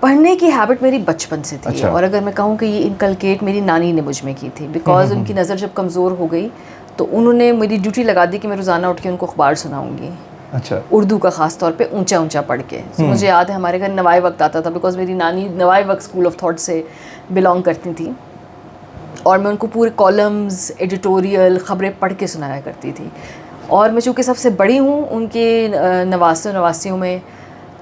پڑھنے کی ہیبٹ میری بچپن سے تھی. اچھا. اور اگر میں کہوں کہ یہ انکلکیٹ میری نانی نے مجھ میں کی تھی, بیکاز ان کی نظر جب کمزور ہو گئی تو انہوں نے میری ڈیوٹی لگا دی کہ میں روزانہ اٹھ کے ان کو اخبار سناؤں گی. اچھا. اردو کا خاص طور پہ اونچا اونچا پڑھ کے. مجھے یاد ہے ہمارے گھر نوائے وقت آتا تھا, بیکاز میری نانی نوائے وقت اسکول آف تھاٹ سے بلانگ کرتی تھیں, اور میں ان کو پورے کالمز, ایڈیٹوریل, خبریں پڑھ کے سنایا کرتی تھی. اور میں چونکہ سب سے بڑی ہوں ان کے نواسیوں میں,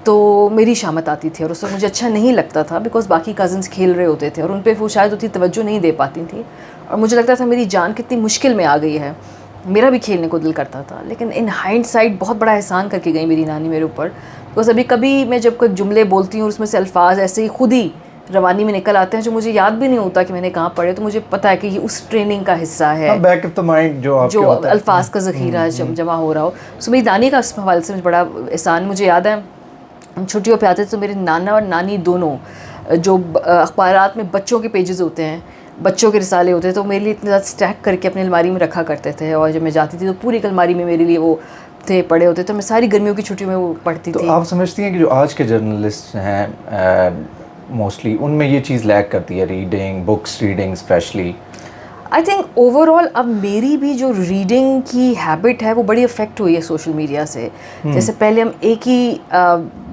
تو میری شامت آتی تھی, اور اس وقت مجھے اچھا نہیں لگتا تھا, بیکاز باقی کزنس کھیل رہے ہوتے تھے اور ان پہ وہ شاید اتنی توجہ نہیں دے پاتی تھیں, اور مجھے لگتا تھا میری جان کتنی مشکل میں آ گئی ہے. میرا بھی کھیلنے کو دل کرتا تھا, لیکن ان ہائنڈ سائڈ بہت بڑا احسان کر کے گئی میری نانی میرے اوپر, بیکاز ابھی کبھی میں جب کوئی جملے بولتی ہوں اس میں سے الفاظ ایسے ہی خود ہی روانی میں نکل آتے ہیں جو مجھے یاد بھی نہیں ہوتا کہ میں نے کہاں پڑھے, تو مجھے پتہ ہے کہ یہ اس ٹریننگ کا حصہ ہے, بیک آف دا مائنڈ جو الفاظ کا ذخیرہ جمع ہو رہا ہو. سو میری نانی کا اس حوالے سے بڑا احسان. مجھے یاد ہے ہم چھٹیوں پہ آتے تھے تو میرے نانا اور نانی دونوں جو اخبارات میں بچوں کے پیجز ہوتے ہیں, بچوں کے رسالے ہوتے ہیں, تو میرے لیے اتنے زیادہ اسٹیک کر کے اپنی الماری میں رکھا کرتے تھے, اور جب میں جاتی تھی تو پوری الماری میں میرے لیے وہ تھے پڑھے ہوتے, تو میں ساری گرمیوں کی چھٹیوں میں وہ پڑھتی تھی. تو آپ سمجھتی ہیں کہ جو آج کے جرنلسٹ ہیں موسٹلی ان میں یہ چیز لیک کرتی ہے, reading, books reading especially? I think overall اب میری بھی جو ریڈنگ کی ہیبٹ ہے وہ بڑی افیکٹ ہوئی ہے سوشل میڈیا سے. جیسے پہلے ہم ایک ہی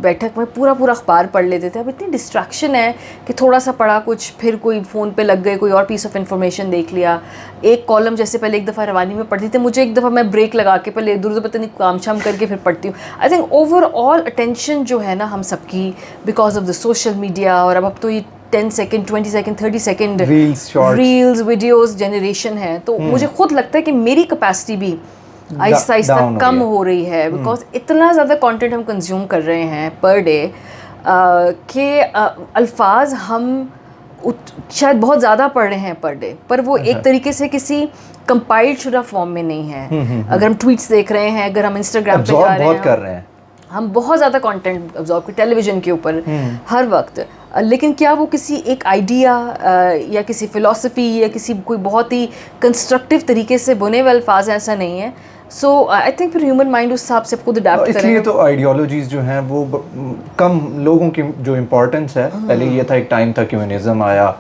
بیٹھک میں پورا اخبار پڑھ لیتے تھے, اب اتنی ڈسٹریکشن ہے کہ تھوڑا سا پڑھا کچھ, پھر کوئی فون پہ لگ گئے, کوئی اور پیس آف انفارمیشن دیکھ لیا. ایک کالم جیسے پہلے ایک دفعہ روانی میں پڑھتی تھی, مجھے ایک دفعہ میں بریک لگا کے پہلے ادھر ادھر پتہ نہیں کام شام کر کے پھر پڑھتی ہوں. آئی تھنک اوور آل اٹینشن جو ہے نا ہم سب کی because of the social media, اور اب تو یہ 10 second 20 second 30 second reels videos generation ہے, تو مجھے خود لگتا ہے کہ میری کیپیسٹی بھی آہستہ آہستہ کم ہو رہی ہے, بیکاز اتنا زیادہ کانٹینٹ ہم کنزیوم کر رہے ہیں پر ڈے کہ الفاظ ہم شاید بہت زیادہ پڑھ رہے ہیں پر ڈے, پر وہ ایک طریقے سے کسی کمپائلڈ شدہ فارم میں نہیں ہے. اگر ہم ٹویٹس دیکھ رہے ہیں, اگر ہم انسٹاگرام پہ جا رہے ہیں, ہم بہت زیادہ کانٹینٹ ابزارو کر ٹیلی ویژن کے اوپر ہر وقت, لیکن کیا وہ کسی ایک آئیڈیا یا کسی فلاسفی یا کسی کوئی بہت ہی کنسٹرکٹیو طریقے سے بنے ہوئے الفاظ ہیں, ایسا نہیں ہے. سو آئی تھنک پھر ہیومن مائنڈ اس حساب سے خود اڈیپٹ کرے. اس لیے تو آئیڈیالوجیز جو ہیں وہ کم لوگوں کی جو امپورٹنس ہے, پہلے یہ تھا ایک ٹائم تھا کمیونزم آیا,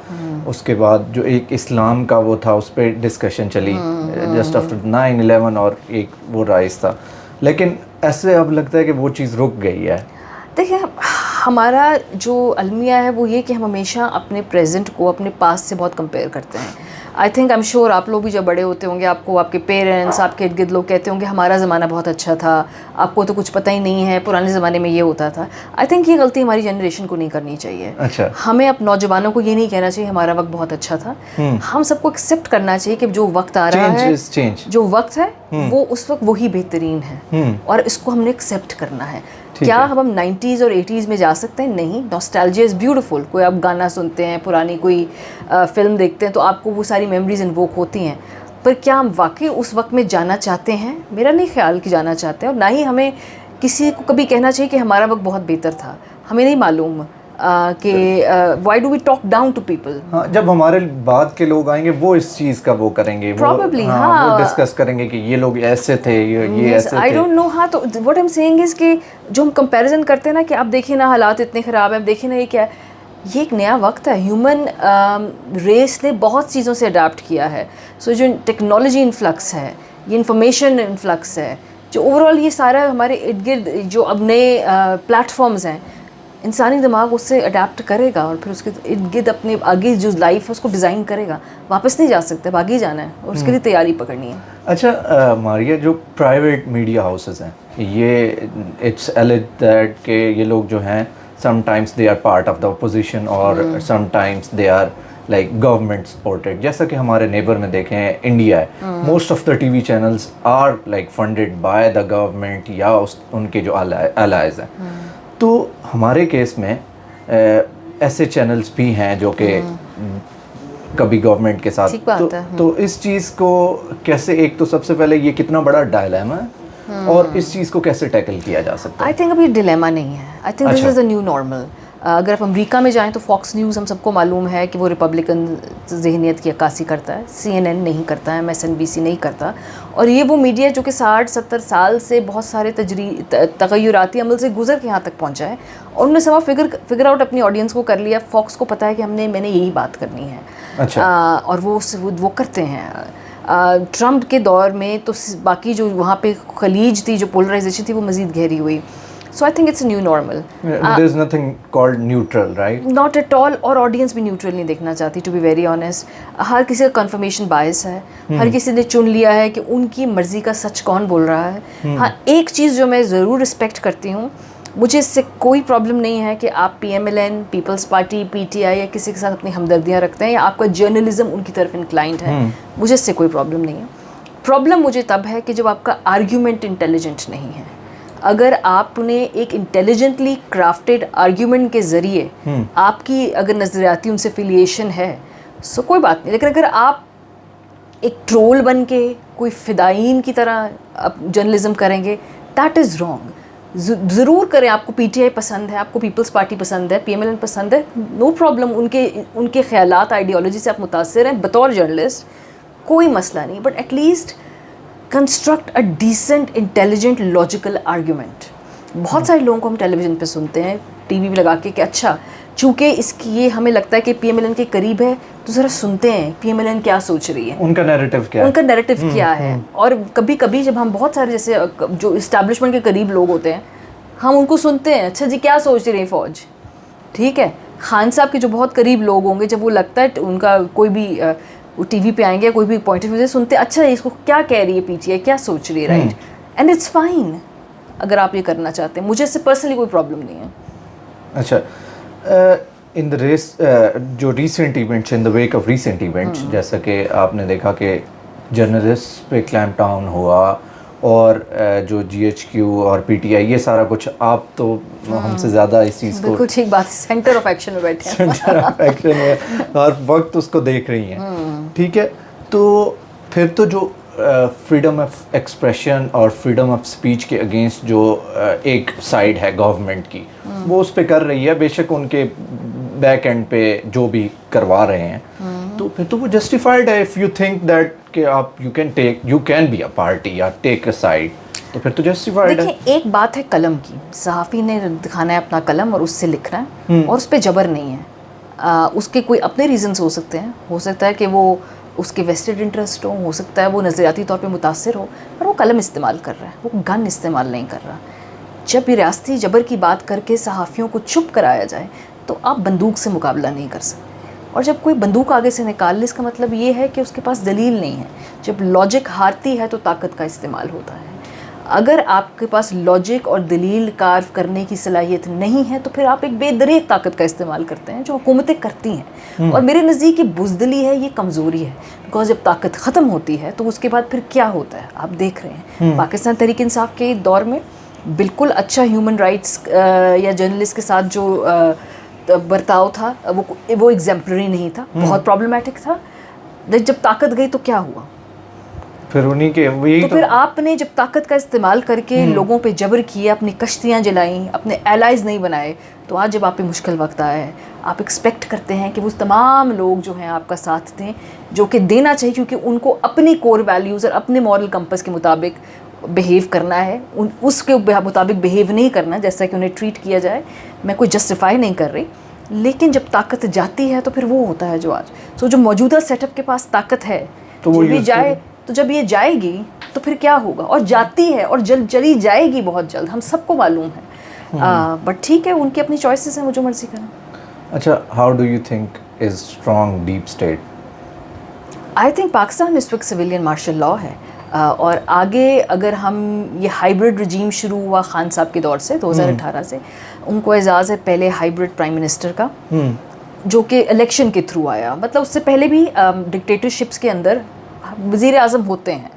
اس کے بعد جو ایک اسلام کا وہ تھا اس پہ ڈسکشن چلی جسٹ آفٹر 9/11 اور ایک وہ رائز تھا, لیکن ایسے اب لگتا ہے کہ وہ چیز رک گئی ہے. دیکھیں ہمارا جو المیہ ہے وہ یہ کہ ہم ہمیشہ اپنے پریزنٹ کو اپنے پاسٹ سے بہت کمپیئر کرتے ہیں. I think I am sure آپ لوگ بھی جب بڑے ہوتے ہوں گے, آپ کو آپ کے پیرنٹس, آپ کے ارد گرد لوگ کہتے ہوں گے ہمارا زمانہ بہت اچھا تھا, آپ کو تو کچھ پتہ ہی نہیں ہے, پرانے زمانے میں یہ ہوتا تھا. آئی تھنک یہ غلطی ہماری جنریشن کو نہیں کرنی چاہیے. اچھا, ہمیں اب نوجوانوں کو یہ نہیں کہنا چاہیے ہمارا وقت بہت اچھا تھا. ہم سب کو ایکسیپٹ کرنا چاہیے کہ جو وقت آ رہا ہے, جو وقت ہے وہ اس وقت وہی بہترین ہے, اور اس کو ہم نے ایکسیپٹ کرنا ہے. کیا ہم 90s اور 80s میں جا سکتے ہیں؟ نہیں. نوسٹیلجیا از بیوٹیفل. کوئی آپ گانا سنتے ہیں, پرانی کوئی فلم دیکھتے ہیں تو آپ کو وہ ساری میموریز انووک ہوتی ہیں, پر کیا ہم واقعی اس وقت میں جانا چاہتے ہیں؟ میرا نہیں خیال کہ جانا چاہتے ہیں, اور نہ ہی ہمیں کسی کو کبھی کہنا چاہیے کہ ہمارا وقت بہت بہتر تھا. ہمیں نہیں معلوم کہ why do we talk down to people. ہاں, جب ہمارے بعد کے لوگ آئیں گے وہ اس چیز کا وہ کریں گے, Probably, وہ ڈسکس کریں گے کہ یہ لوگ ایسے تھے, یہ ایسے تھے. I don't know. ہاں, تو واٹ ایم سیئنگ از کہ جو ہم کمپیریزن کرتے ہیں نا کہ اب دیکھیں نا حالات اتنے خراب ہیں, اب دیکھیں نا یہ کیا ہے, یہ ایک نیا وقت ہے. ہیومن ریس نے بہت چیزوں سے اڈاپٹ کیا ہے. سو جو ٹیکنالوجی انفلکس ہے, یہ انفارمیشن انفلکس ہے, جو اوور آل یہ سارا ہمارے ارد گرد جو اب نئے پلیٹفارمز ہیں, انسانی دماغ اس سے اڈیپٹ کرے گا, اور پھر اس کے ارد گرد اپنے آگے جو لائف ہے اس کو ڈیزائن کرے گا. واپس نہیں جا سکتے, اب آگے جانا ہے, اور اس کے لیے تیاری پکڑنی ہے. اچھا ماریہ, جو پرائیویٹ میڈیا ہاؤسز ہیں, یہ اٹس ایلیڈ دیٹ کہ یہ لوگ جو ہیں sometimes they are part of the opposition, اور sometimes they are like government supported. جیسا کہ ہمارے نیبر میں دیکھیں انڈیا ہے, most of the TV channels are like funded by the government یا ان کے جو الائز ہیں. تو ہمارے کیس میں ایسے چینلز بھی ہیں جو کہ کبھی گورنمنٹ کے ساتھ, تو اس چیز کو کیسے, ایک تو سب سے پہلے یہ کتنا بڑا ڈائلیما ہے, اور اس چیز کو کیسے ٹیکل کیا جا سکتا ہے؟ آئی تھنک اب یہ ڈیلیما نہیں ہے. I think this is a new normal. اگر آپ امریکہ میں جائیں تو فاکس نیوز ہم سب کو معلوم ہے کہ وہ ریپبلکن ذہنیت کی عکاسی کرتا ہے, CNN نہیں کرتا ہے, MSNBC نہیں کرتا. اور یہ وہ میڈیا جو کہ 60-70 سال سے بہت سارے تغیراتی عمل سے گزر کے یہاں تک پہنچا ہے, اور انہوں نے سوا فگر آؤٹ اپنی آڈینس کو کر لیا. فاکس کو پتہ ہے کہ میں نے یہی بات کرنی ہے. اچھا. اور وہ کرتے ہیں. ٹرمپ کے دور میں تو باقی جو وہاں پہ خلیج تھی, جو پولرائزیشن تھی, وہ مزید گہری ہوئی. So I think it's a new normal. There is nothing called neutral, right? Not at all. اور آڈینس بھی نیوٹرل نہیں دیکھنا چاہتی, ٹو بی ویری آنیسٹ. ہر کسی کا کنفرمیشن بائس ہے, ہر کسی نے چن لیا ہے کہ ان کی مرضی کا سچ کون بول رہا ہے. ہاں, ایک چیز جو میں ضرور رسپیکٹ کرتی ہوں, مجھے اس سے کوئی پرابلم نہیں ہے کہ آپ PMLN, پیپلز پارٹی, PTI یا کسی کے ساتھ اپنی ہمدردیاں رکھتے ہیں, یا آپ کا جرنلزم ان کی طرف انکلائنڈ ہے, مجھے اس سے کوئی پرابلم نہیں ہے. پرابلم مجھے تب ہے کہ جب آپ کا آرگیومنٹ انٹیلیجنٹ نہیں ہے. اگر آپ نے ایک انٹیلیجنٹلی کرافٹیڈ آرگیومنٹ کے ذریعے آپ کی اگر نظریاتی ان سے فیلیشن ہے, سو کوئی بات نہیں. لیکن اگر آپ ایک ٹرول بن کے کوئی فدائین کی طرح جرنلزم کریں گے, دیٹ از رانگ. ضرور کریں, آپ کو PTI پسند ہے, آپ کو پیپلز پارٹی پسند ہے, PMLN پسند ہے, نو پرابلم. ان کے خیالات, آئیڈیالوجی سے آپ متاثر ہیں بطور جرنلسٹ, کوئی مسئلہ نہیں. But at least construct a decent intelligent logical argument. بہت سارے لوگوں کو ہم ٹیلی ویژن پہ سنتے ہیں, TV پہ لگا کے, کہ اچھا چونکہ اس کی یہ ہمیں لگتا ہے کہ PMLN کے قریب ہے, تو ذرا سنتے ہیں PMLN کیا سوچ رہی ہے, ان کا نیریٹو کیا ہے. اور کبھی کبھی جب ہم بہت سارے جیسے جو اسٹیبلشمنٹ کے قریب لوگ ہوتے ہیں, ہم ان کو سنتے ہیں, اچھا جی کیا سوچ رہی ہے فوج, ٹھیک ہے. خان صاحب کے جو بہت قریب لوگ ہوں گے, جب وہ لگتا ہے ان کا کوئی بھی وہ TV پہ آئیں گے, کوئی بھی پوائنٹ آف ویو سے سنتے, اچھا اس کو کیا کہہ رہی ہے PTI, کیا سوچ رہی ہے, رائٹ. اینڈ اٹس فائن اگر آپ یہ کرنا چاہتے ہیں, مجھے اس سے پرسنلی کوئی پرابلم نہیں ہے. اچھا, ان دا ریس جو recent events, in the wake of recent events, جیسا کہ آپ نے دیکھا کہ جرنلسٹ پہ کلیمپ ڈاؤن ہوا, اور جو GHQ اور PTI, یہ سارا کچھ, آپ تو ہم سے زیادہ اس چیز کو, بالکل ٹھیک بات, سینٹر آف ایکشن میں بیٹھے ہیں, سینٹر آف ایکشن ہے, ہر وقت اس کو دیکھ رہی ہیں, ٹھیک ہے. تو پھر تو جو فریڈم آف ایکسپریشن اور فریڈم آف اسپیچ کے اگینسٹ جو ایک سائڈ ہے گورنمنٹ کی, وہ اس پہ کر رہی ہے, بے شک ان کے بیک اینڈ پہ جو بھی کروا رہے ہیں, تو پھر تو وہ جسٹیفائڈ ہے. اف یو تھنک دیٹ کہ آپ you can be a party یا ٹیک اے سائڈ, تو پھر تو جسٹیفائڈ ہے. دیکھیں, ایک بات ہے قلم کی, صحافی نے دکھانا ہے اپنا قلم اور اس سے لکھنا ہے, اور اس پہ جبر نہیں ہے. اس کے کوئی اپنے ریزنس ہو سکتے ہیں, ہو سکتا ہے کہ وہ اس کے ویسٹڈ انٹرسٹ ہو سکتا ہے وہ نظریاتی طور پہ متاثر ہو, پر وہ قلم استعمال کر رہا ہے, وہ گن استعمال نہیں کر رہا. جب یہ ریاستی جبر کی بات کر کے صحافیوں کو چپ کرایا جائے, تو آپ بندوق سے مقابلہ نہیں کر سکتے. اور جب کوئی بندوق آگے سے نکال لے, اس کا مطلب یہ ہے کہ اس کے پاس دلیل نہیں ہے. جب لاجک ہارتی ہے تو طاقت کا استعمال ہوتا ہے. اگر آپ کے پاس لاجک اور دلیل کار کرنے کی صلاحیت نہیں ہے, تو پھر آپ ایک بے دریغ طاقت کا استعمال کرتے ہیں, جو حکومتیں کرتی ہیں. اور میرے نزدیک یہ بزدلی ہے, یہ کمزوری ہے. بیکاز جب طاقت ختم ہوتی ہے تو اس کے بعد پھر کیا ہوتا ہے, آپ دیکھ رہے ہیں پاکستان تحریک انصاف کے دور میں بالکل اچھا ہیومن رائٹس یا جرنلسٹ کے ساتھ جو برتاؤ تھا, وہ ایگزیمپلری نہیں تھا, بہت پرابلمٹک تھا. جب طاقت گئی تو کیا ہوا, پھر انہیں کے تو پھر آپ نے جب طاقت کا استعمال کر کے لوگوں پہ جبر کیا, اپنی کشتیاں جلائیں, اپنے الائز نہیں بنائے, تو آج جب آپ پہ مشکل وقت آیا ہے, آپ ایکسپیکٹ کرتے ہیں کہ وہ تمام لوگ جو ہیں آپ کا ساتھ دیں, جو کہ دینا چاہیے, کیونکہ ان کو اپنی کور ویلیوز اور اپنے مورل کمپس کے مطابق بہیو کرنا ہے. اس کے مطابق بہیو نہیں کرنا جیسا کہ انہیں ٹریٹ کیا جائے. میں کوئی جسٹیفائی نہیں کر رہی, لیکن جب طاقت جاتی ہے تو پھر وہ ہوتا ہے جو آج. جو موجودہ سیٹ اپ کے پاس طاقت ہے, جب یہ جائے, تو جب یہ جائے گی تو پھر کیا ہوگا, اور جاتی ہے اور چلی جائے گی بہت جلد, ہم سب کو معلوم ہے. بٹ ٹھیک ہے, ان کی اپنی چوائسیز ہیں, وہ جو مرضی کریں. اچھا, how do you think is strong deep state? I think Pakistan میں اس وقت سویلین مارشل لاء ہے, اور آگے اگر ہم یہ ہائیبرڈ رجیم شروع ہوا خان صاحب کے دور سے 2018 سے, ان کو اعزاز ہے پہلے ہائیبرڈ پرائم منسٹر کا, جو کہ الیکشن کے تھرو آیا. مطلب اس سے پہلے بھی ڈکٹیٹرشپس کے اندر وزیر اعظم ہوتے ہیں,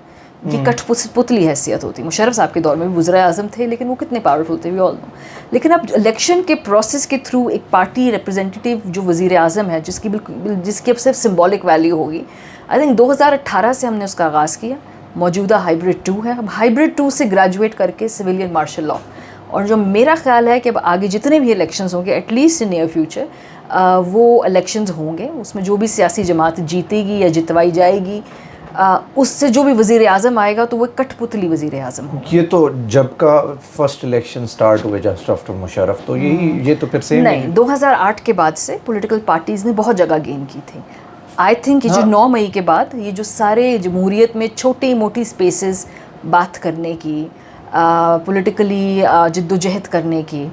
یہ کٹ پتلی حیثیت ہوتی. مشرف صاحب کے دور میں بھی وزراء اعظم تھے, لیکن وہ کتنے پاورفل تھے, وی آل نو. لیکن اب الیکشن کے پروسیس کے تھرو ایک پارٹی ریپرزینٹیٹیو جو وزیر اعظم ہے, جس کی اب صرف سمبولک ویلیو ہوگی, آئی تھنک 2018 سے ہم نے اس کا آغاز کیا. موجودہ ہائیبرڈ 2 ہے. اب ہائیبرڈ 2 سے گریجویٹ کر کے سویلین مارشل لاء, اور جو میرا خیال ہے کہ اب آگے جتنے بھی الیکشنز ہوں گے at least in near future وہ الیکشنز ہوں گے، اس میں جو بھی سیاسی جماعت جیتے گی یا جتوائی جائے گی اس سے جو بھی وزیر اعظم آئے گا تو وہ کٹ پتلی وزیر اعظم ہوگا. یہ تو جب کا فرسٹ الیکشن سٹارٹ ہوئے جسٹ آفٹر مشرف تو یہ تو پھر سیم نہیں، 2008 کے بعد سے پولیٹیکل پارٹیز نے بہت جگہ گین کی تھی. آئی تھنک یہ جو 9 مئی کے بعد یہ جو سارے جمہوریت میں چھوٹی موٹی اسپیسز بات کرنے کی، پولیٹیکلی جد و جہد کرنے کی،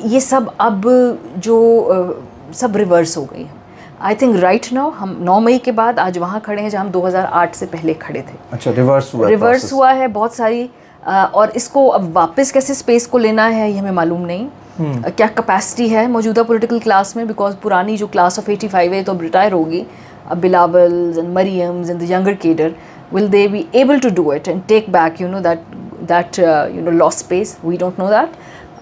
یہ سب اب جو سب ریورس ہو گئی ہے. آئی تھنک رائٹ ناؤ ہم 9 مئی کے بعد آج وہاں کھڑے ہیں جہاں ہم 2008 سے پہلے کھڑے تھے. اچھا ریورس ہوا ہے بہت ساری، اور اس کو اب واپس کیسے اسپیس کو لینا ہے یہ ہمیں معلوم نہیں. کیا کیپیسٹی ہے موجودہ پولیٹیکل کلاس میں، بیکاز پرانی جو کلاس آف 85 ہے تو اب ریٹائر ہوگی. اب Bilawals and Maryams and the younger cadre will they be able to do it and take back that lost space? We don't know that.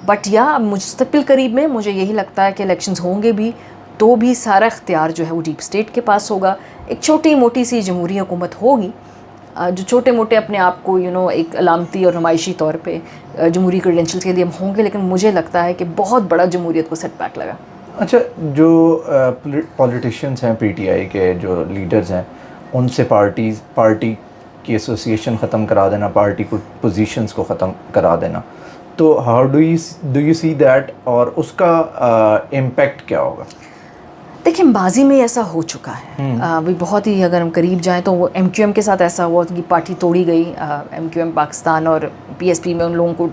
But یا مستقبل قریب میں مجھے یہی لگتا ہے کہ الیکشنز ہوں گے بھی تو بھی سارا اختیار جو ہے وہ ڈیپ اسٹیٹ کے پاس ہوگا. ایک چھوٹی موٹی سی جمہوری حکومت ہوگی جو چھوٹے موٹے اپنے آپ کو ایک علامتی اور نمائشی طور پہ جمہوری کریڈینشلز کے لیے ہوں گے، لیکن مجھے لگتا ہے کہ بہت بڑا جمہوریت کو سیٹ بیک لگا. اچھا، جو پولیٹیشینس ہیں پی ٹی آئی کے جو لیڈرز ہیں ان سے پارٹی کی ایسوسیشن ختم کرا دینا، پارٹی پوزیشنز کو ختم کرا دینا، تو how do you see that اور اس کا امپیکٹ کیا ہوگا؟ دیکھیں ماضی میں ایسا ہو چکا ہے. ابھی بہت ہی اگر ہم قریب جائیں تو وہ ایم کیو ایم کے ساتھ ایسا ہوا کہ پارٹی توڑی گئی. ایم کیو ایم پاکستان اور پی ایس پی میں ان لوگوں کو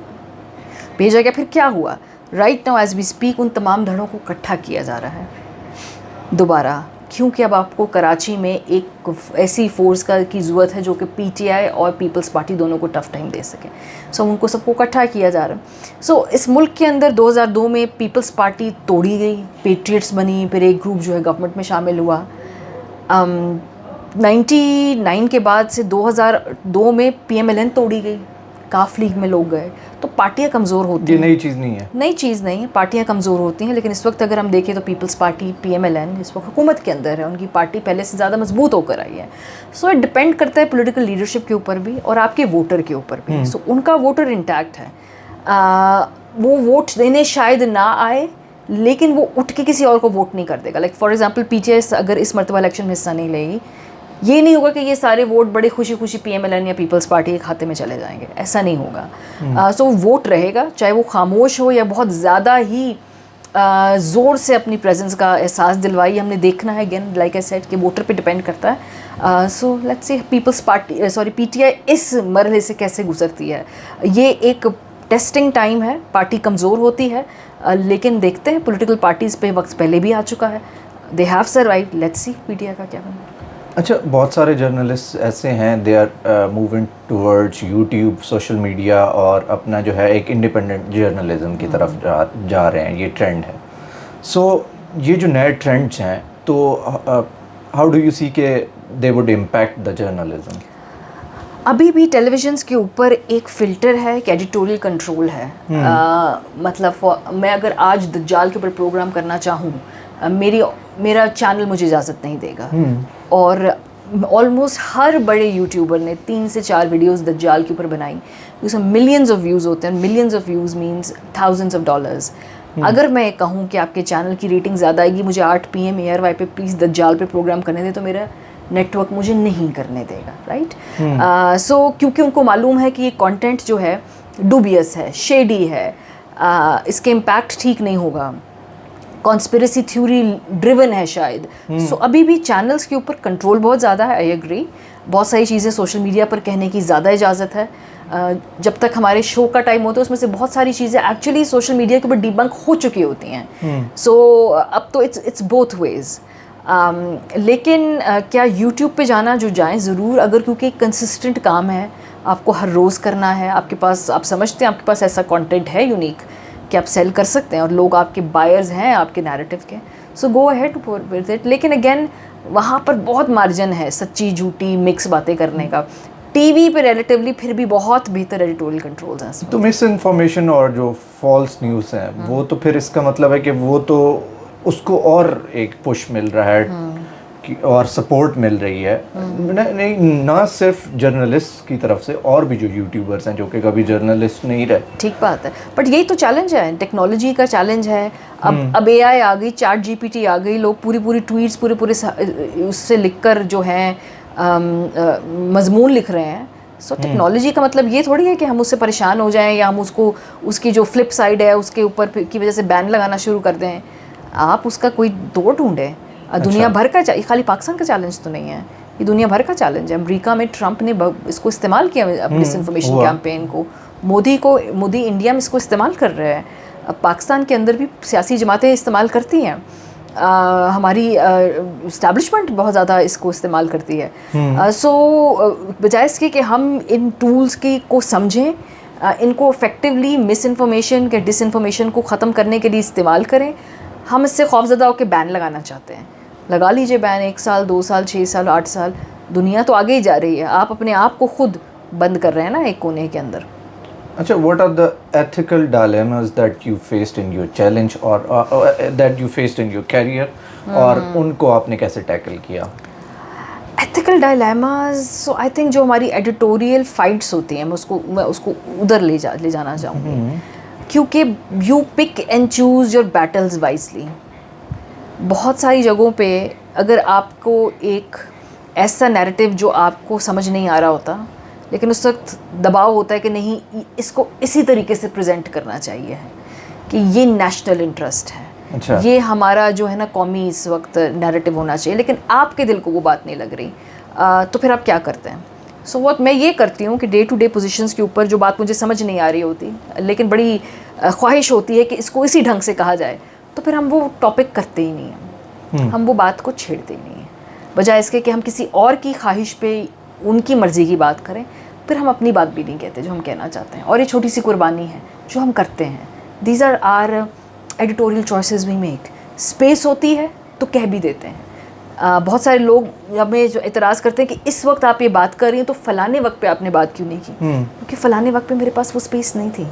بھیجا گیا. پھر کیا ہوا؟ Right now as we speak ان تمام دھڑوں کو اکٹھا کیا جا رہا ہے دوبارہ، کیونکہ اب آپ کو کراچی میں ایک ایسی فورس کی ضرورت ہے جو کہ پی ٹی آئی اور پیپلز پارٹی دونوں کو ٹف ٹائم دے سکے. سو ان کو سب کو اکٹھا کیا جا رہا ہے. سو اس ملک کے اندر 2002 میں پیپلز پارٹی توڑی گئی، پیٹریٹس بنی، پھر ایک گروپ جو ہے گورنمنٹ میں شامل ہوا. 99 کے بعد سے 2002 میں پی ایم ایل این توڑی گئی، کاف لیگ میں لوگ گئے. تو پارٹیاں کمزور ہوتی ہیں. یہ نئی چیز نہیں ہے، نئی چیز نہیں ہے، پارٹیاں کمزور ہوتی ہیں. لیکن اس وقت اگر ہم دیکھیں تو Peoples Party P M L N اس وقت حکومت کے اندر ہے، ان کی پارٹی پہلے سے زیادہ مضبوط ہو کر آئی ہے. سو اٹ ڈپینڈ کرتا ہے پولیٹیکل لیڈرشپ کے اوپر بھی اور آپ کے ووٹر کے اوپر بھی. سو ان کا ووٹر انٹیکٹ ہے، وہ ووٹ دینے شاید نہ آئے لیکن وہ اٹھ کے کسی اور کو ووٹ نہیں کر دے گا. Like for example P T I اگر اس مرتبہ الیکشن میں حصہ نہیں لے گی، یہ نہیں ہوگا کہ یہ سارے ووٹ بڑے خوشی خوشی پی ایم ایل این یا پیپلز پارٹی کے کھاتے میں چلے جائیں گے، ایسا نہیں ہوگا. سو ووٹ رہے گا، چاہے وہ خاموش ہو یا بہت زیادہ ہی زور سے اپنی پریزنس کا احساس دلوائی. ہم نے دیکھنا ہے اگین لائک آئی سیڈ کہ ووٹر پہ ڈپینڈ کرتا ہے. So let's see Peoples Party P T I اس مرحلے سے کیسے گزرتی ہے. یہ ایک ٹیسٹنگ ٹائم ہے، پارٹی کمزور ہوتی ہے لیکن دیکھتے ہیں پولیٹیکل پارٹیز پہ وقت پہلے بھی آ چکا ہے. They have survived. Let's see P T I کا کیا بنتا ہے. اچھا، بہت سارے جرنلسٹ ایسے ہیں they are moving towards YouTube, social media اور اپنا جو ہے ایک انڈیپینڈنٹ جرنلزم کی طرف جا رہے ہیں. یہ ٹرینڈ ہے. سو یہ جو نئے ٹرینڈس ہیں تو ہاؤ ڈو یو سی کہ they would impact the journalism? ابھی بھی ٹیلی ویژنس کے اوپر ایک فلٹر ہے، ایک ایڈیٹوریل کنٹرول ہے. مطلب میں اگر آج دجال کے اوپر پروگرام کرنا چاہوں، میرا چینل مجھے اجازت نہیں دے گا. اور آلموسٹ ہر بڑے یوٹیوبر نے 3 سے 4 ویڈیوز دجال کے اوپر بنائی، اس میں ملینز آف ویوز ہوتے ہیں. Millions of views means thousands of dollars. اگر میں کہوں کہ آپ کے چینل کی ریٹنگ زیادہ آئے گی، مجھے 8 PM ایئر وائی پہ پلیز دجال پہ پروگرام کرنے دیں، تو میرا نیٹ ورک مجھے نہیں کرنے دے گا. رائٹ. سو کیونکہ ان کو معلوم ہے کہ یہ کانٹینٹ جو ہے ڈوبیس ہے، شیڈی ہے، اس کے امپیکٹ ٹھیک نہیں ہوگا، کانسپریسی تھیوری ڈریون ہے شاید. سو ابھی بھی چینلز کے اوپر کنٹرول بہت زیادہ ہے. I agree. بہت ساری چیزیں سوشل میڈیا پر کہنے کی زیادہ اجازت ہے. جب تک ہمارے شو کا ٹائم ہوتا ہے اس میں سے بہت ساری چیزیں ایکچولی سوشل میڈیا کے اوپر ڈیبنک ہو چکی ہوتی ہیں. سو اب تو اٹس بوتھ ویز. لیکن کیا یوٹیوب پہ جانا جو جائیں ضرور، اگر کیونکہ ایک کنسسٹنٹ کام ہے، آپ کو ہر روز کرنا ہے، آپ کے پاس، آپ سمجھتے ہیں آپ کے پاس ایسا کانٹینٹ ہے یونیک کہ آپ سیل کر سکتے ہیں اور لوگ آپ کے بائرز ہیں آپ کے نیریٹو کے. سو گو اہیڈ ود اٹ. لیکن اگین وہاں پر بہت مارجن ہے سچی جھوٹی مکس باتیں کرنے کا. ٹی وی پہ ریلیٹیولی پھر بھی بہت بہتر ایڈیٹوریل کنٹرولز ہیں. تو مس انفارمیشن اور جو فالس نیوز ہیں وہ تو پھر اس کا مطلب ہے کہ وہ تو اس کو اور ایک پش مل رہا ہے اور سپورٹ مل رہی ہے نہیں نہ صرف جرنلسٹ کی طرف سے اور بھی جو یوٹیوبرس ہیں جو کہ کبھی جرنلسٹ نہیں رہے. ٹھیک بات ہے, بٹ یہی تو چیلنج ہے, ٹیکنالوجی کا چیلنج ہے. اب اے آئی آ گئی, چیٹ جی پی ٹی آ گئی, لوگ پوری ٹویٹس پورے اس سے لکھ کر جو ہیں مضمون لکھ رہے ہیں. سو ٹیکنالوجی کا مطلب یہ تھوڑی ہے کہ ہم اس سے پریشان ہو جائیں یا ہم اس کی جو فلپ سائڈ ہے اس کے اوپر کی وجہ سے بین لگانا شروع کر دیں. آپ اس کا کوئی توڑ ڈھونڈیں. دنیا بھر کا, خالی پاکستان کا چیلنج تو نہیں ہے, یہ دنیا بھر کا چیلنج ہے. امریکہ میں ٹرمپ نے اس کو استعمال کیا ڈس انفارمیشن کیمپین کو. مودی انڈیا میں اس کو استعمال کر رہے ہیں. پاکستان کے اندر بھی سیاسی جماعتیں استعمال کرتی ہیں. ہماری اسٹیبلشمنٹ بہت زیادہ اس کو استعمال کرتی ہے. سو بجائے اس کے کہ ہم ان ٹولس کو سمجھیں, ان کو افیکٹولی مس انفارمیشن کے ڈس انفارمیشن کو ختم کرنے کے لیے استعمال کریں, ہم اس سے خوفزدہ ہو کے بین لگانا چاہتے ہیں. لگا لیجئے بین, 1 سال 2 سال 6 سال 8 سال, دنیا تو آگے ہی جا رہی ہے. آپ اپنے آپ کو خود بند کر رہے ہیں نا ایک کونے کے اندر. اچھا, what are the ethical dilemmas that you faced in your challenge or that you faced in your career اور ان کو آپ نے کیسے ٹیکل کیا؟ ایتھیکل ڈائلیماز, سو آئی تھنک جو ہماری ایڈیٹوریل فائٹس ہوتی ہیں, میں اس کو ادھر لے جانا چاہوں گی, کیونکہ you pick and choose your Beatles wisely. بہت ساری جگہوں پہ اگر آپ کو ایک ایسا نیریٹو جو آپ کو سمجھ نہیں آ رہا ہوتا, لیکن اس وقت دباؤ ہوتا ہے کہ نہیں اس کو اسی طریقے سے پریزنٹ کرنا چاہیے کہ یہ نیشنل انٹرسٹ ہے, یہ ہمارا جو ہے نا قومی اس وقت نیریٹو ہونا چاہیے, لیکن آپ کے دل کو وہ بات نہیں لگ رہی, تو پھر آپ کیا کرتے ہیں؟ سو what میں یہ کرتی ہوں کہ ڈے ٹو ڈے پوزیشنس کے اوپر جو بات مجھے سمجھ نہیں آ رہی ہوتی لیکن بڑی خواہش ہوتی ہے کہ اس کو اسی ڈھنگ سے کہا جائے, تو پھر ہم وہ ٹاپک کرتے ہی نہیں ہیں, ہم وہ بات کو چھیڑتے ہی نہیں ہیں. بجائے اس کے کہ ہم کسی اور کی خواہش پہ ان کی مرضی کی بات کریں, پھر ہم اپنی بات بھی نہیں کہتے جو ہم کہنا چاہتے ہیں. اور یہ چھوٹی سی قربانی ہے جو ہم کرتے ہیں. These are are editorial choices we make. Space ہوتی ہے تو کہہ بھی دیتے ہیں. بہت سارے لوگ ہمیں جو اعتراض کرتے ہیں کہ اس وقت آپ یہ بات کر رہی ہیں تو فلانے وقت پہ آپ نے بات کیوں نہیں کی, کیونکہ فلانے وقت پہ میرے پاس وہ اسپیس نہیں تھی.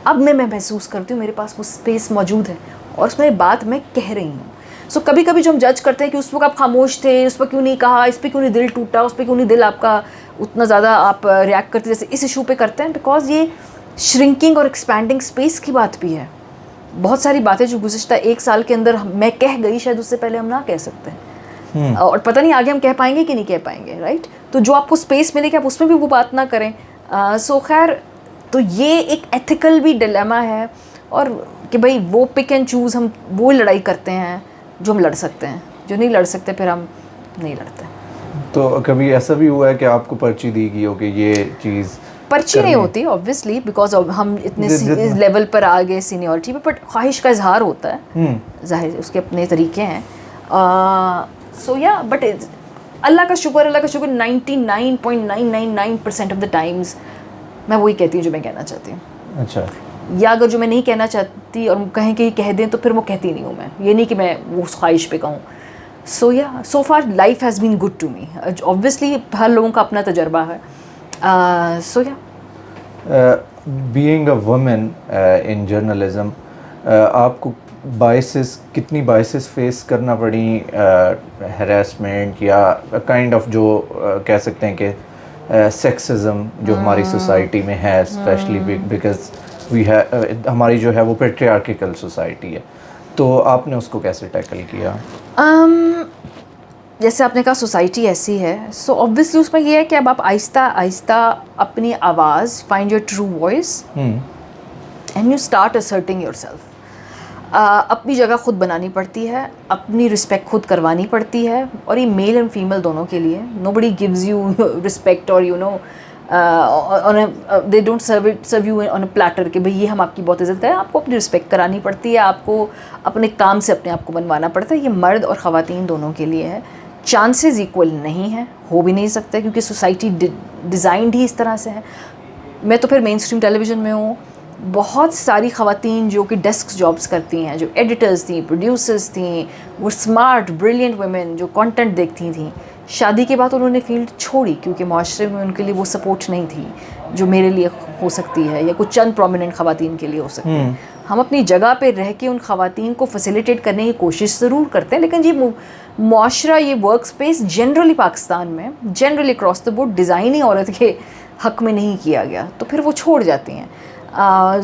اب میں محسوس کرتی ہوں میرے پاس وہ اسپیس موجود ہے اور اس میں بات میں کہہ رہی ہوں. سو کبھی کبھی جو ہم جج کرتے ہیں کہ اس وقت آپ خاموش تھے, اس پہ کیوں نہیں کہا, اس پہ کیوں نہیں دل ٹوٹا, اس پہ کیوں نہیں دل آپ کا اتنا زیادہ آپ ریئیکٹ کرتے جیسے اس ایشو پہ کرتے ہیں, بیکاز یہ شرنکنگ اور ایکسپینڈنگ اسپیس کی بات بھی ہے. بہت ساری باتیں جو گزشتہ 1 سال کے اندر میں کہہ گئی شاید اس سے پہلے ہم نہ کہہ سکتے ہیں, اور پتہ نہیں آگے ہم کہہ پائیں گے کہ نہیں کہہ پائیں گے, رائٹ. تو جو آپ کو اسپیس ملے کہ آپ اس میں بھی وہ بات نہ کریں. سو خیر, تو یہ ایک ایتھیکل بھی ڈیلیما ہے, اور کہ بھائی وہ پک اینڈ چوز, ہم وہ لڑائی کرتے ہیں جو ہم لڑ سکتے ہیں, جو نہیں لڑ سکتے پھر ہم نہیں لڑتے. تو کبھی ایسا بھی ہوا ہے کہ آپ کو پرچی دی گئی ہو کہ یہ چیز؟ پرچی نہیں ہوتی اوبویسلی, بیکاز ہم اتنے لیول پر آ گئے سینیورٹی پہ, بٹ خواہش کا اظہار ہوتا ہے, ظاہر اس کے اپنے طریقے ہیں. سو یا بٹ اللہ کا شکر 99.999% آف دا ٹائمز میں وہی کہتی ہوں جو میں کہنا چاہتی ہوں. اچھا. یا اگر جو میں نہیں کہنا چاہتی اور کہیں کہ یہ کہہ دیں تو پھر وہ کہتی نہیں ہوں میں, یہ نہیں کہ میں وہ اس خواہش پہ کہوں. سو یا so for life has been good to me. Obviously ہر لوگوں کا اپنا تجربہ ہے. سو یا being a woman in journalism, آپ کو کتنی بائسز فیس کرنا پڑی, ہیراسمنٹ یا کائنڈ آف جو کہہ سکتے ہیں کہ سیکسزم جو ہماری سوسائٹی میں ہے, اسپیشلی بیکاز ہماری جو ہے وہ پیٹریارکیکل سوسائٹی ہے, تو آپ نے اس کو کیسے ٹیکل کیا؟ جیسے آپ نے کہا سوسائٹی ایسی ہے, سو اوبویسلی اس میں یہ ہے کہ اب آپ آہستہ آہستہ اپنی آواز, find your true voice and you start asserting yourself. اپنی جگہ خود بنانی پڑتی ہے, اپنی رسپیکٹ خود کروانی پڑتی ہے, اور یہ میل اینڈ فیمیل دونوں کے لیے. Nobody gives you respect اور you know they don't serve you on a platter کہ بھئی یہ ہم آپ کی بہت عزت کریں. آپ کو اپنی رسپیکٹ کرانی پڑتی ہے, آپ کو اپنے کام سے اپنے آپ کو بنوانا پڑتا ہے. یہ مرد اور خواتین دونوں کے لیے ہے. چانسز ایکول نہیں ہیں, ہو بھی نہیں سکتے, کیونکہ سوسائٹی ڈیزائنڈ ہی اس طرح سے ہے. میں تو پھر مین اسٹریم ٹیلی ویژن میں ہوں, بہت ساری خواتین جو کہ ڈیسک جابس کرتی ہیں, جو ایڈیٹرز تھیں, پروڈیوسرز تھیں, وہ اسمارٹ بریلینٹ ویمن جو کانٹینٹ دیکھتی تھیں, شادی کے بعد انہوں نے فیلڈ چھوڑی کیونکہ معاشرے میں ان کے لیے وہ سپورٹ نہیں تھی جو میرے لیے ہو سکتی ہے یا کچھ چند پرومیننٹ خواتین کے لیے ہو سکتی ہے. ہم اپنی جگہ پہ رہ کے ان خواتین کو فیسیلیٹیٹ کرنے کی کوشش ضرور کرتے ہیں, لیکن یہ معاشرہ, یہ ورک اسپیس جنرلی پاکستان میں generally across the board design ہی عورت کے حق میں نہیں کیا گیا, تو پھر وہ چھوڑ جاتی ہیں.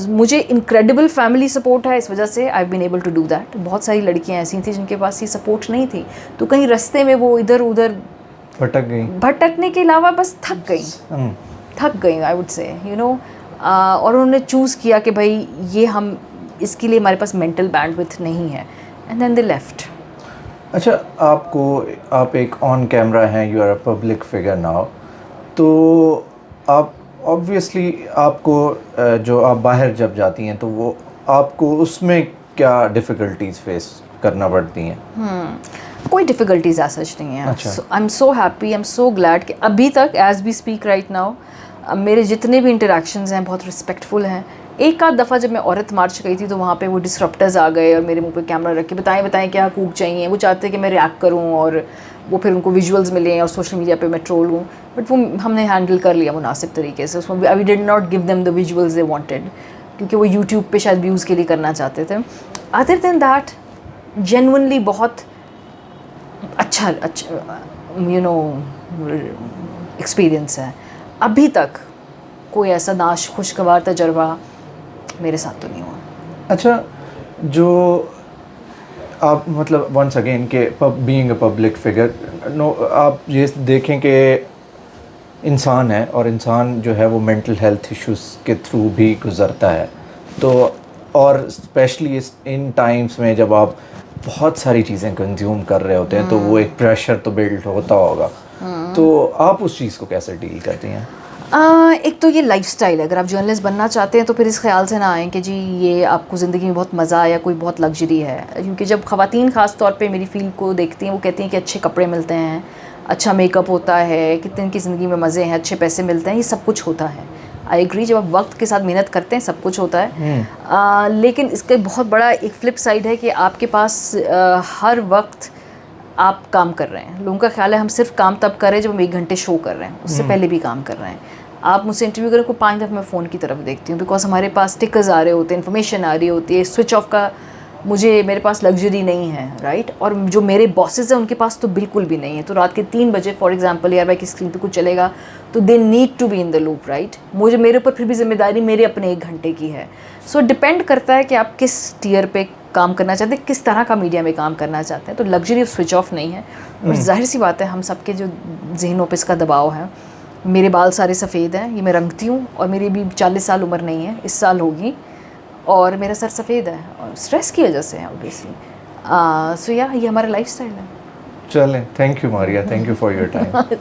مجھے انکریڈیبل فیملی سپورٹ ہے, اس وجہ سے I been able to do that. بہت ساری لڑکیاں ایسی تھیں جن کے پاس یہ سپورٹ نہیں تھی, تو کہیں رستے میں وہ ادھر ادھر بھٹکنے کے علاوہ بس تھک گئیں I would say, you know. اور انہوں نے چوز کیا کہ بھائی یہ ہم اس کے لیے ہمارے پاس مینٹل بینڈ وتھ نہیں ہے, اینڈ دین دے لیفٹ. اچھا, آپ ایک آن کیمرہ ہیں, you are a public figure now, تو آپ آبویسلی آپ کو جو آپ باہر جب جاتی ہیں تو وہ آپ کو اس میں کیا ڈیفیکلٹیز فیس کرنا پڑتی ہیں؟ کوئی ڈیفیکلٹیز ایسا نہیں ہیں. اچھا. I am so happy, I am so glad کہ ابھی تک as we speak right now میرے جتنے بھی انٹریکشنز ہیں بہت رسپیکٹفل ہیں. ایک آدھ دفعہ جب میں عورت مارچ گئی تھی تو وہاں پہ وہ ڈسرپٹرز آ گئے اور میرے منہ پہ کیمرہ رکھ کے بتائیں کیا حقوق چاہیے. وہ چاہتے ہیں کہ میں ریئیکٹ کروں اور وہ پھر ان کو ویژولز ملیں اور سوشل میڈیا پہ میں ٹرول ہوں, بٹ وہ ہم نے ہینڈل کر لیا مناسب طریقے سے. اس میں we did not give them the visuals they wanted, کیونکہ وہ یوٹیوب پہ شاید ویوز کے لیے کرنا چاہتے تھے. ادر دین دیٹ جینونلی بہت اچھا یو نو ایکسپیرئنس ہے. ابھی تک کوئی ایسا خوشگوار تجربہ میرے ساتھ تو نہیں ہوا. اچھا, جو آپ مطلب ونس اگین کہ بینگ اے پبلک فگر, آپ یہ دیکھیں کہ انسان ہے اور انسان جو ہے وہ مینٹل ہیلتھ ایشوز کے تھرو بھی گزرتا ہے, تو اور اسپیشلی ان ٹائمس میں جب آپ بہت ساری چیزیں کنزیوم کر رہے ہوتے ہیں تو وہ ایک پریشر تو بلڈ ہوتا ہوگا, تو آپ اس چیز کو کیسے ڈیل کرتی ہیں؟ ایک تو یہ لائف سٹائل ہے. اگر آپ جرنلسٹ بننا چاہتے ہیں تو پھر اس خیال سے نہ آئیں کہ جی یہ آپ کو زندگی میں بہت مزہ یا کوئی بہت لگژری ہے, کیونکہ جب خواتین خاص طور پہ میری فیلڈ کو دیکھتی ہیں وہ کہتی ہیں کہ اچھے کپڑے ملتے ہیں, اچھا میک اپ ہوتا ہے, کتنے ان کی زندگی میں مزے ہیں, اچھے پیسے ملتے ہیں, یہ سب کچھ ہوتا ہے. آئی ایگری, جب آپ وقت کے ساتھ محنت کرتے ہیں سب کچھ ہوتا ہے, لیکن اس کا بہت بڑا ایک فلپ سائڈ ہے کہ آپ کے پاس ہر وقت آپ کام کر رہے ہیں. لوگوں کا خیال ہے ہم صرف کام تب کر رہے ہیں جب ہم 1 گھنٹے شو کر رہے ہیں, اس سے پہلے بھی کام کر رہے ہیں. آپ مجھ سے انٹرویو کریں کو 5 دفعہ میں فون کی طرف دیکھتی ہوں, بیکاز ہمارے پاس ٹکرز آ رہے ہوتے ہیں, انفارمیشن آ رہی ہوتی ہے. سوئچ آف کا میرے پاس لگژری نہیں ہے, رائٹ. اور جو میرے باسز ہیں ان کے پاس تو بالکل بھی نہیں ہے. تو رات کے 3 بجے فار ایگزامپل یار بھائی کی اسکرین پہ کچھ چلے گا تو they need to be in the loop, right. میرے اوپر پھر بھی ذمہ داری میرے اپنے 1 گھنٹے کی ہے. سو ڈپینڈ کرتا ہے کہ آپ کس ٹیئر پہ کام کرنا چاہتے ہیں, کس طرح کا میڈیا میں کام کرنا چاہتے ہیں. تو لگژری آف سوئچ آف نہیں ہے, اور ظاہر سی بات ہے ہم سب کے جو ذہنوں پہ اس کا دباؤ ہے. میرے بال سارے سفید ہیں, یہ میں رنگتی ہوں, اور میری بھی 40 سال عمر نہیں ہے, اس سال ہوگی, اور میرا سر سفید ہے, اور اسٹریس کی وجہ سے ہے اوبیسلی. سو یہ ہمارا لائف اسٹائل ہے. چلیں, thank you Maria, thank you for your time.